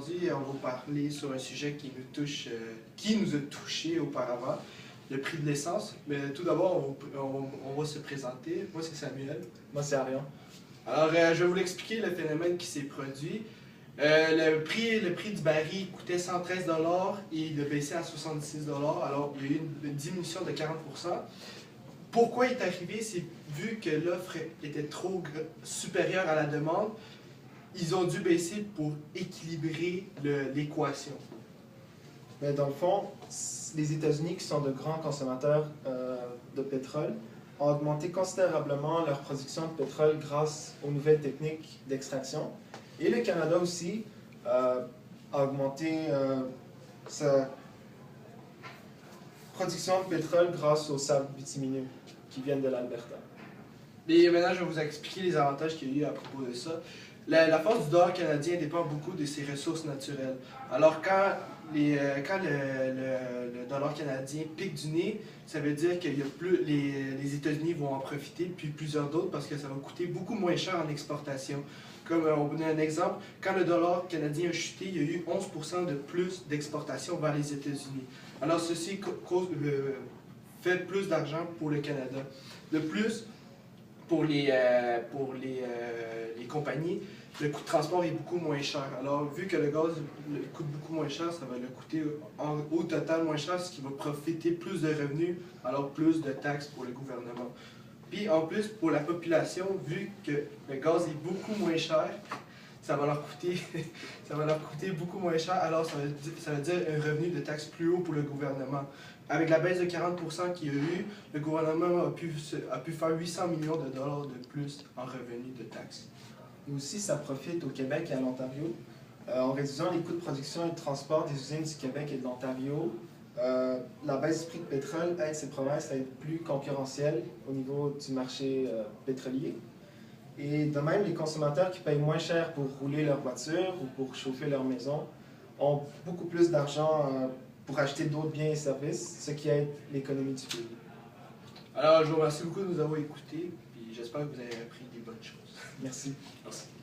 aujourd'hui, on va parler sur un sujet qui nous touche, qui nous a touchés auparavant, le prix de l'essence. Mais tout d'abord, on va se présenter. Moi, c'est Samuel. Moi, c'est Arian. Alors, je vais vous l'expliquer, le phénomène qui s'est produit. Le prix du baril coûtait 113 et il a baissé à 66 alors il y a eu une diminution de 40 Pourquoi il est arrivé? C'est vu que l'offre était trop supérieure à la demande, ils ont dû baisser pour équilibrer l'équation. Mais dans le fond, les États-Unis, qui sont de grands consommateurs de pétrole, ont augmenté considérablement leur production de pétrole grâce aux nouvelles techniques d'extraction. Et le Canada aussi a augmenté sa production de pétrole grâce aux sables bitumineux qui viennent de l'Alberta. Et maintenant, je vais vous expliquer les avantages qu'il y a eu à propos de ça. La force du dollar canadien dépend beaucoup de ses ressources naturelles. Alors, quand le dollar canadien pique du nez, ça veut dire que les États-Unis vont en profiter, puis plusieurs d'autres, parce que ça va coûter beaucoup moins cher en exportation. Comme on donne un exemple, quand le dollar canadien a chuté, il y a eu 11% de plus d'exportation vers les États-Unis. Alors, ceci fait plus d'argent pour le Canada. De plus, pour les compagnies, le coût de transport est beaucoup moins cher. Alors, vu que le gaz coûte beaucoup moins cher, ça va le coûter au total moins cher, ce qui va profiter plus de revenus, alors plus de taxes pour le gouvernement. Puis en plus, pour la population, vu que le gaz est beaucoup moins cher, ça va leur coûter beaucoup moins cher, alors ça veut dire un revenu de taxes plus haut pour le gouvernement. Avec la baisse de 40% qu'il y a eu, le gouvernement a pu faire 800 millions de dollars de plus en revenus de taxes. Et aussi, ça profite au Québec et à l'Ontario. En réduisant les coûts de production et de transport des usines du Québec et de l'Ontario, la baisse du prix de pétrole aide ces provinces à être plus concurrentielles au niveau du marché pétrolier. Et de même, les consommateurs qui payent moins cher pour rouler leur voiture ou pour chauffer leur maison ont beaucoup plus d'argent pour acheter d'autres biens et services, ce qui aide l'économie du pays. Alors, je vous remercie beaucoup de nous avoir écoutés, et j'espère que vous avez appris des bonnes choses. Merci. Merci.